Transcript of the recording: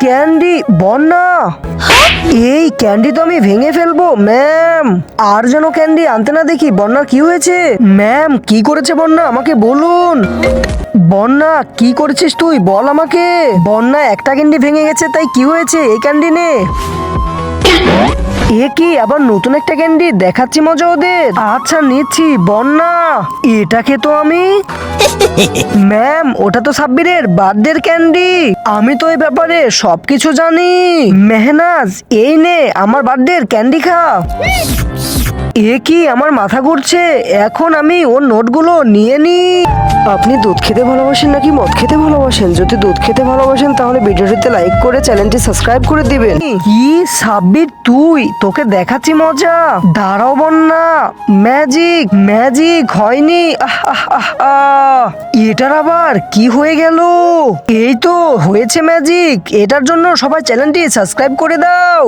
Candy বন্যা, এই candy তো আমি ভেঙে ফেলবো ম্যাম। আর যেন ক্যান্ডি আনতে না দেখি। বন্যার কি হয়েছে ম্যাম? কি করেছে বন্যা আমাকে বলুন। বন্যা কি করেছিস তুই বল আমাকে। বন্যা একটা ক্যান্ডি ভেঙে গেছে, তাই কি হয়েছে? এই ক্যান্ডি নে। এ কি আবার নতুন একটা ক্যান্ডি? দেখাচ্ছি মজা ওদের। আচ্ছা নিচ্ছি। বন্যা এটাকে তো আমি ম্যাম, ওটা তো সাব্বিরের বার্থডের ক্যান্ডি। আমি তো এই ব্যাপারে সবকিছু জানি। মেহনাজ এই নে আমার বার্থডের ক্যান্ডি খা। এ কি আমার মাথা ঘুরছে। এখন আমি ওর নোটগুলো নিয়ে নি। আপনি দুধ খেতে ভালোবাসেন নাকি মদ খেতে ভালোবাসেন? যদি দুধ খেতে ভালোবাসেন তাহলে ভিডিওটিতে লাইক করে চ্যানেলটি সাবস্ক্রাইব করে দিবেন। কি সাব্বির তুই? তোকে দেখাচ্ছি মজা। দাঁড়াও বন্যা। ম্যাজিক ম্যাজিক হয়নি। এটার আবার কি হয়ে গেল? এই তো হয়েছে ম্যাজিক। এটার জন্য সবাই চ্যানেলটি সাবস্ক্রাইব করে দাও।